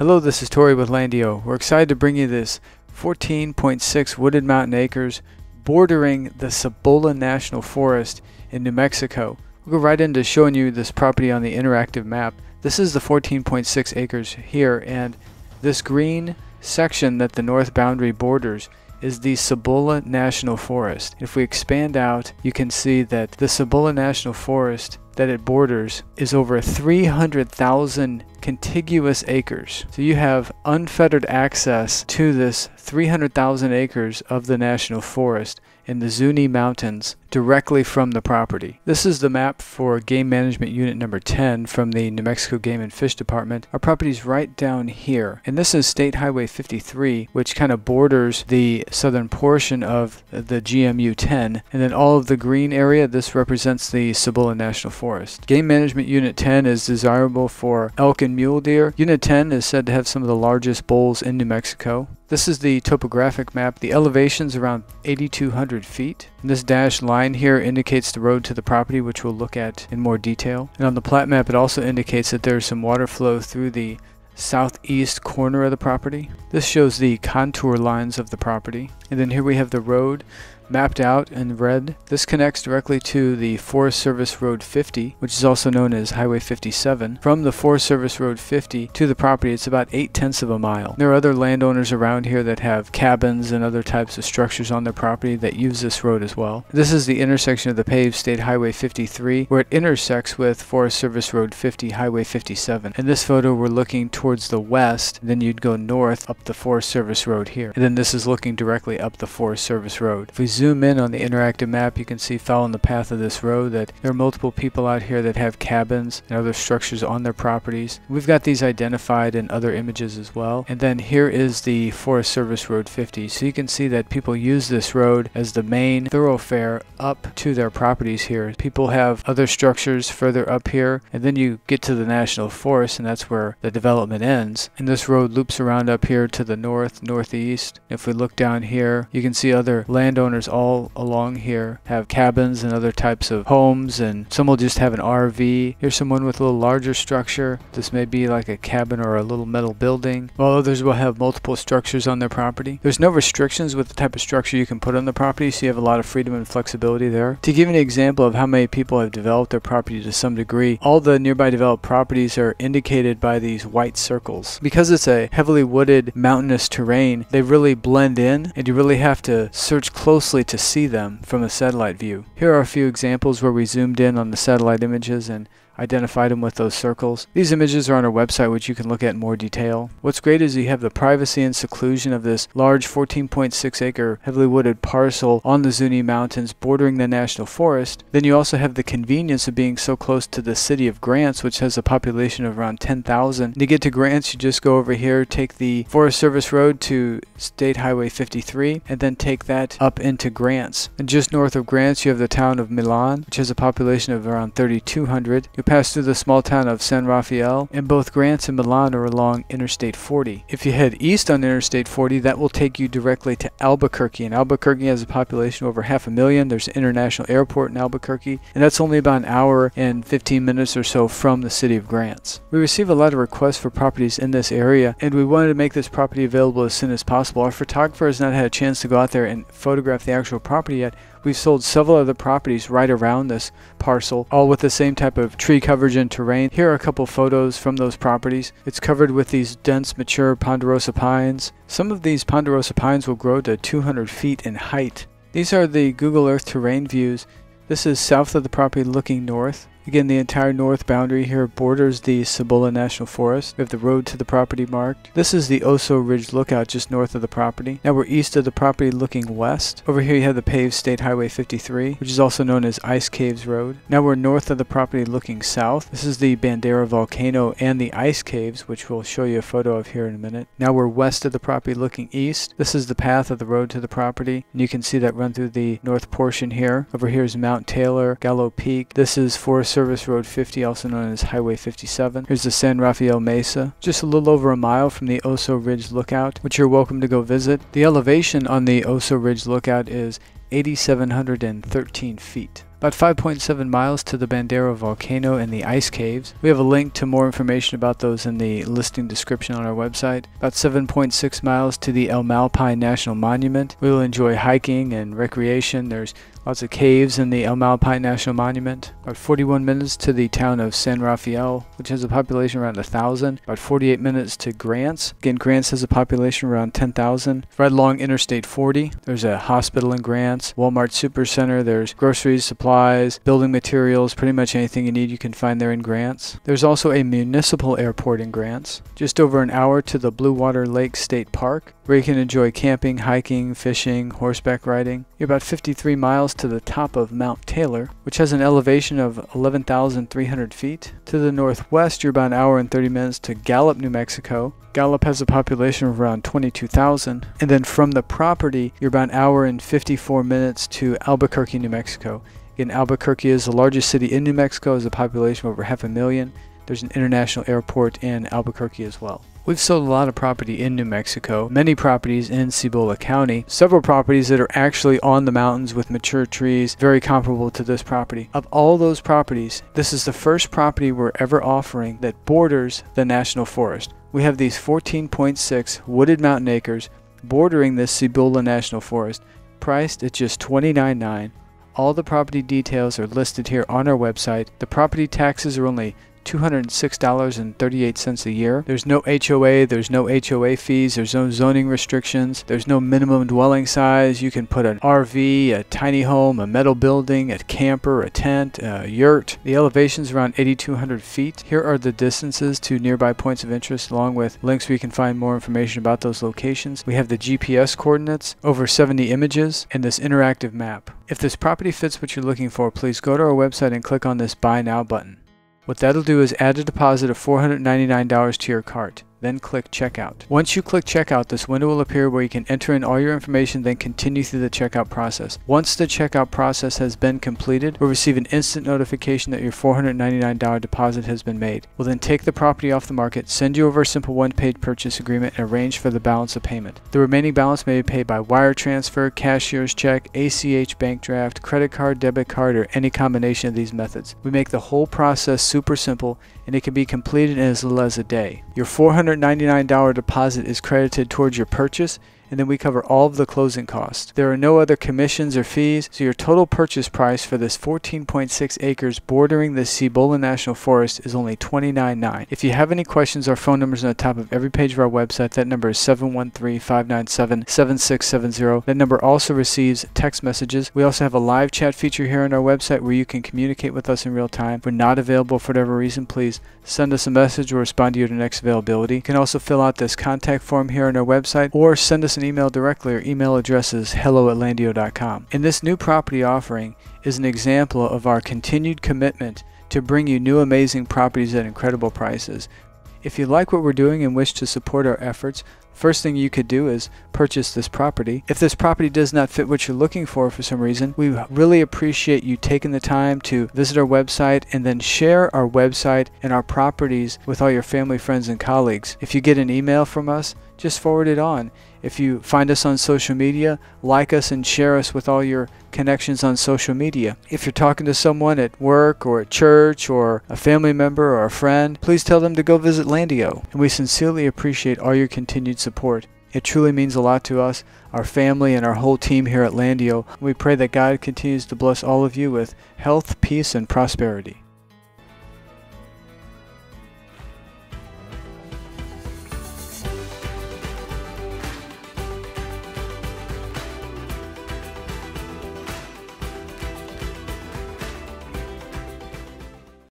Hello, this is Tori with LANDiO. We're excited to bring you this 14.6 wooded mountain acres bordering the Cibola National Forest in New Mexico. We'll go right into showing you this property on the interactive map. This is the 14.6 acres here, and this green section that the north boundary borders is the Cibola National Forest. If we expand out, you can see that the Cibola National Forest that it borders is over 300,000 contiguous acres. So you have unfettered access to this 300,000 acres of the National Forest in the Zuni Mountains directly from the property. This is the map for Game Management Unit number 10 from the New Mexico Game and Fish Department. Our property is right down here, and this is State Highway 53, which kind of borders the southern portion of the GMU 10, and then all of the green area, this represents the Cibola National Forest. Game Management Unit 10 is desirable for elk and mule deer. Unit 10 is said to have some of the largest bulls in New Mexico. This is the topographic map. The elevation's around 8,200 feet. And this dashed line here indicates the road to the property, which we'll look at in more detail. And on the plat map, it also indicates that there's some water flow through the southeast corner of the property. This shows the contour lines of the property. And then here we have the road mapped out in red. This connects directly to the Forest Service Road 50, which is also known as Highway 57. From the Forest Service Road 50 to the property, it's about 0.8 of a mile. There are other landowners around here that have cabins and other types of structures on their property that use this road as well. This is the intersection of the paved State Highway 53, where it intersects with Forest Service Road 50, Highway 57. In this photo, we're looking towards the west, then you'd go north up the Forest Service Road here. And then this is looking directly up the Forest Service Road. If we zoom in on the interactive map, you can see following the path of this road that there are multiple people out here that have cabins and other structures on their properties. We've got these identified in other images as well. And then here is the Forest Service Road 50. So you can see that people use this road as the main thoroughfare up to their properties here. People have other structures further up here, and then you get to the National Forest, and that's where the development ends. And this road loops around up here to the north, northeast. If we look down here, you can see other landowners all along here have cabins and other types of homes, and some will just have an RV. Here's someone with a little larger structure. This may be like a cabin or a little metal building, while others will have multiple structures on their property. There's no restrictions with the type of structure you can put on the property, so you have a lot of freedom and flexibility there. To give you an example of how many people have developed their property to some degree, all the nearby developed properties are indicated by these white circles. Because it's a heavily wooded mountainous terrain, they really blend in, and you really have to search closely to see them from a satellite view. Here are a few examples where we zoomed in on the satellite images and identified them with those circles. These images are on our website, which you can look at in more detail. What's great is you have the privacy and seclusion of this large 14.6 acre heavily wooded parcel on the Zuni Mountains bordering the National Forest. Then you also have the convenience of being so close to the city of Grants, which has a population of around 10,000. To get to Grants, you just go over here, take the Forest Service Road to State Highway 53, and then take that up into Grants. And just north of Grants, you have the town of Milan, which has a population of around 3,200. You pass through the small town of San Rafael, and both Grants and Milan are along Interstate 40. If you head east on Interstate 40, that will take you directly to Albuquerque, and Albuquerque has a population of over 500,000. There's an international airport in Albuquerque, and that's only about an hour and 15 minutes or so from the city of Grants. We receive a lot of requests for properties in this area, and we wanted to make this property available as soon as possible. Our photographer has not had a chance to go out there and photograph the actual property yet. We've sold several other properties right around this parcel, all with the same type of tree coverage and terrain. Here are a couple photos from those properties. It's covered with these dense, mature Ponderosa pines. Some of these Ponderosa pines will grow to 200 feet in height. These are the Google Earth terrain views. This is south of the property looking north. Again, the entire north boundary here borders the Cibola National Forest. We have the road to the property marked. This is the Oso Ridge Lookout just north of the property. Now we're east of the property looking west. Over here you have the paved State Highway 53, which is also known as Ice Caves Road. Now we're north of the property looking south. This is the Bandera Volcano and the Ice Caves, which we'll show you a photo of here in a minute. Now we're west of the property looking east. This is the path of the road to the property, and you can see that run through the north portion here. Over here is Mount Taylor, Gallo Peak. This is Forest Service Road 50, also known as Highway 57. Here's the San Rafael Mesa, just a little over a mile from the Oso Ridge Lookout, which you're welcome to go visit. The elevation on the Oso Ridge Lookout is 8,713 feet. About 5.7 miles to the Bandera volcano and the ice caves. We have a link to more information about those in the listing description on our website. About 7.6 miles to the Malpais National Monument. We will enjoy hiking and recreation. There's lots of caves in the Malpais National Monument. About 41 minutes to the town of San Rafael, which has a population around 1,000. About 48 minutes to Grants. Again, Grants has a population around 10,000. Right along Interstate 40, there's a hospital in Grants, Walmart Supercenter. There's groceries, supplies, building materials, pretty much anything you need you can find there in Grants. There's also a municipal airport in Grants. Just over an hour to the Blue Water Lake State Park, where you can enjoy camping, hiking, fishing, horseback riding. You're about 53 miles to the top of Mount Taylor, which has an elevation of 11,300 feet. To the northwest, you're about an hour and 30 minutes to Gallup, New Mexico. Gallup has a population of around 22,000. And then from the property, you're about an hour and 54 minutes to Albuquerque, New Mexico. Again, Albuquerque is the largest city in New Mexico, has a population of over 500,000. There's an international airport in Albuquerque as well. We've sold a lot of property in New Mexico, many properties in Cibola County, several properties that are actually on the mountains with mature trees, very comparable to this property. Of all those properties, this is the first property we're ever offering that borders the National Forest. We have these 14.6 wooded mountain acres bordering this Cibola National Forest, priced at just $29,900. All the property details are listed here on our website. The property taxes are only $206.38 a year. There's no HOA, there's no HOA fees, there's no zoning restrictions, there's no minimum dwelling size. You can put an RV, a tiny home, a metal building, a camper, a tent, a yurt. The elevation's around 8,200 feet. Here are the distances to nearby points of interest, along with links where you can find more information about those locations. We have the GPS coordinates, over 70 images, and this interactive map. If this property fits what you're looking for, please go to our website and click on this Buy Now button. What that'll do is add a deposit of $499 to your cart. Then click Checkout. Once you click Checkout, this window will appear where you can enter in all your information, then continue through the checkout process. Once the checkout process has been completed, we'll receive an instant notification that your $499 deposit has been made. We'll then take the property off the market, send you over a simple one-page purchase agreement, and arrange for the balance of payment. The remaining balance may be paid by wire transfer, cashier's check, ACH bank draft, credit card, debit card, or any combination of these methods. We make the whole process super simple, and it can be completed in as little as a day. Your $499 deposit is credited towards your purchase, and then we cover all of the closing costs. There are no other commissions or fees, so your total purchase price for this 14.6 acres bordering the Cibola National Forest is only $29,900. If you have any questions, our phone number is on the top of every page of our website. That number is 713-597-7670. That number also receives text messages. We also have a live chat feature here on our website where you can communicate with us in real time. If we're not available for whatever reason, please send us a message or respond to your next availability. You can also fill out this contact form here on our website or send us an email directly. Our email address is hello@landio.com. And this new property offering is an example of our continued commitment to bring you new amazing properties at incredible prices. If you like what we're doing and wish to support our efforts, first thing you could do is purchase this property. If this property does not fit what you're looking for some reason, we really appreciate you taking the time to visit our website and then share our website and our properties with all your family, friends, and colleagues. If you get an email from us, just forward it on. If you find us on social media, like us and share us with all your connections on social media. If you're talking to someone at work or at church or a family member or a friend, please tell them to go visit LANDiO. And we sincerely appreciate all your continued support. It truly means a lot to us, our family, and our whole team here at LANDiO. We pray that God continues to bless all of you with health, peace, and prosperity.